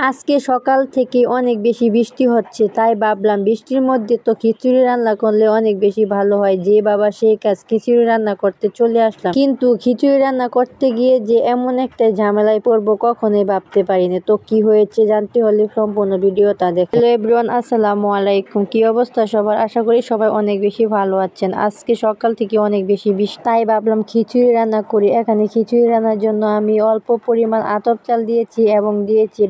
আজকে সকাল থেকে অনেক বেশি বৃষ্টি হচ্ছে, তাই ভাবলাম বৃষ্টির মধ্যে তো খিচুড়ি রান্না করলে অনেক বেশি ভালো হয়। যে বাবা সেই কাজ, খিচুড়ি রান্না করতে চলে আসলাম। কিন্তু খিচুড়ি রান্না করতে গিয়ে যে এমন একটা ঝামেলায় পড়বো কখনোই ভাবতে পারিনি। তো কি হয়েছে জানতে হলে সম্পূর্ণ ভিডিওটা দেখুন। হ্যালো এভরিওয়ান, আসসালামু আলাইকুম। কি অবস্থা সবার? আশা করি সবাই অনেক বেশি ভালো আছেন। আজকে সকাল থেকে অনেক বেশি বৃষ্টি, তাই ভাবলাম খিচুড়ি রান্না করি। এখানে খিচুড়ি রান্নার জন্য আমি অল্প পরিমাণ আতপ চাল দিয়েছি এবং দিয়েছি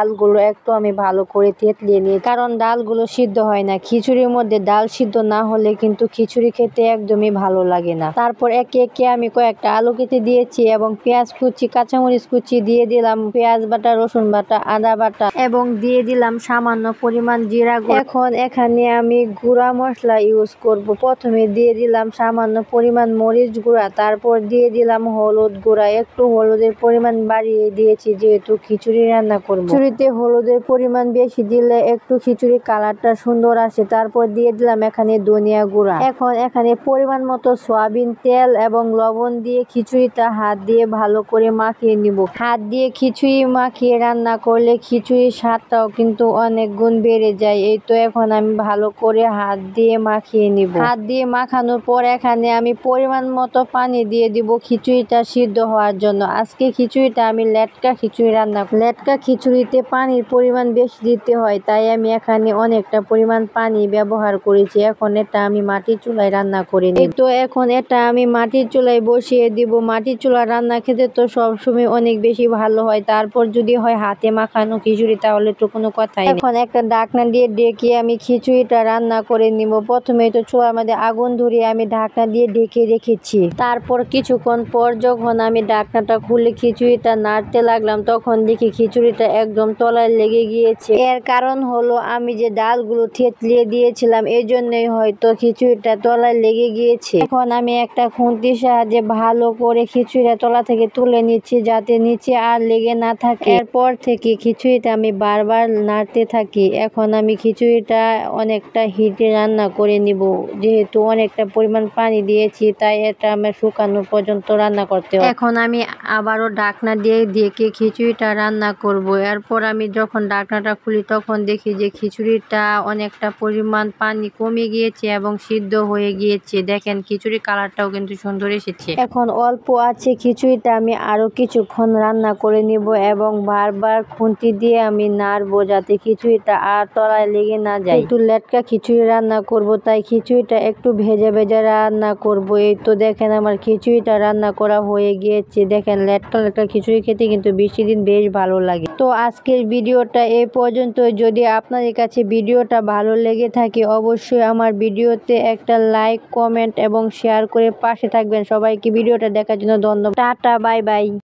ডালগুলো একটু আমি ভালো করে থেতলিয়ে নিই, কারণ ডালগুলো সিদ্ধ হয় না। খিচুড়ির মধ্যে ডাল সিদ্ধ না হলে কিন্তু খিচুড়ি খেতে একদমই ভালো লাগে না। তারপর একে একে আমি কয়েকটা আলু কেটে দিয়েছি এবং পেঁয়াজ কুচি, কাঁচামরিচ কুচি দিয়ে দিলাম, পেঁয়াজ বাটা, রসুন বাটা, আদা বাটা এবং দিয়ে দিলাম সামান্য পরিমাণ জিরা গুঁড়া। এখন এখানে আমি গুঁড়া মশলা ইউজ করব। প্রথমে দিয়ে দিলাম সামান্য পরিমাণ মরিচ গুঁড়া, তারপর দিয়ে দিলাম হলুদ গুঁড়া। একটু হলুদের পরিমাণ বাড়িয়ে দিয়েছি যেহেতু খিচুড়ি রান্না করব। খিচুড়িতে হলুদের পরিমাণ বেশি দিলে একটু খিচুড়ির কালারটা সুন্দর আসে। তারপর দিয়ে দিলাম এখানে ধনিয়া গুঁড়া। এখন এখানে পরিমাণ মতো সয়াবিন তেল এবং লবণ দিয়ে খিচুড়িটা হাত দিয়ে ভালো করে মাখিয়ে নিব। হাত দিয়ে খিচুড়ি মাখিয়ে রান্না করলে খিচুড়ির স্বাদটাও কিন্তু অনেক গুণ বেড়ে যায়। এই তো এখন আমি ভালো করে হাত দিয়ে মাখিয়ে নিব। হাত দিয়ে মাখানোর পর এখানে আমি পরিমাণ মতো পানি দিয়ে দিব খিচুড়িটা সিদ্ধ হওয়ার জন্য। আজকে খিচুড়িটা আমি লেটকা খিচুড়ি রান্না করব। লেটকা খিচুড়িতে পানির পরিমাণ বেশি দিতে হয়, তাই আমি এখানে অনেকটা পরিমাণ পানি ব্যবহার করেছি। এখন এটা আমি মাটির চুলায় রান্না করে নিই। তো এখন এটা আমি মাটির চুলায় বসিয়ে দিব। মাটির চুলা রান্না খেতে তো সবসময় অনেক বেশি ভালো হয়। তারপর যদি হয় হাতে মাখানো খিচুড়ি, তাহলে তো কোনো কথাই নেই। এখন একটা ঢাকনা দিয়ে ঢেকে আমি খিচুড়িটা রান্না করে নিব। প্রথমে তো চুলার মধ্যে আগুন ধরিয়ে আমি ঢাকনা দিয়ে ঢেকে রেখেছি। তারপর কিছুক্ষণ পর যখন আমি ঢাকনাটা খুলে খিচুড়িটা নাড়তে লাগলাম, তখন দেখি খিচুড়িটা একদম তলায় লেগে গিয়েছে। এর কারণ হলো আমি যে ডালগুলো থেতলিয়ে দিয়েছিলাম, এই জন্যই হয়তো খিচুড়িটা তলায় লেগে গিয়েছে। এখন আমি একটা খুন্তির সাহায্যে ভালো করে খিচুড়িটা তলা থেকে তুলে নিচ্ছি, যাতে নিচে আর লেগে না থাকে। এরপর থেকে খিচুড়িটা আমি বারবার নাড়তে থাকি। এখন আমি খিচুড়িটা অনেকটা হিটে রান্না করে নিব। যেহেতু অনেকটা পরিমাণ পানি দিয়েছি, তাই এটা আমার শুকানো পর্যন্ত রান্না করতে হবে। এখন আমি আবারও ঢাকনা দিয়ে ঢেকে খিচুড়িটা রান্না করব। এরপর আমি যখন ঢাকনাটা খুলি, তখন দেখি যে খিচুড়িটা অনেকটা পরিমাণ পানি কমে গিয়েছে এবং সিদ্ধ হয়ে গিয়েছে। দেখেন খিচুড়ির কালারটাও কিন্তু সুন্দর এসেছে। এখন অল্প আছে খিচুড়িটা আমি আরো কিছুক্ষণ রান্না করে নিব এবং বারবার খুন্তি দিয়ে আমি নাড়বো, যাতে খিচুড়িটা আর তলায় লেগে না যায়। একটু লেটকা খিচুড়ি রান্না করব, তাই খিচুড়িটা একটু ভেজে ভেজে রান্না করব। এই তো দেখেন আমার খিচুড়িটা রান্না করা হয়ে গিয়েছে। দেখেন লেটকা লেটকা খিচুড়ি খেতে কিন্তু বৃষ্টির দিন বেশ ভালো লাগে। তো আজকের ভিডিওটা এই পর্যন্ত। যদি আপনাদের কাছে ভিডিওটা ভালো লেগে থাকে, অবশ্যই আমার ভিডিওতে একটা লাইক, কমেন্ট এবং শেয়ার করে পাশে থাকবেন। সবাইকে ভিডিওটা দেখার জন্য ধন্যবাদ। Tata, bye bye.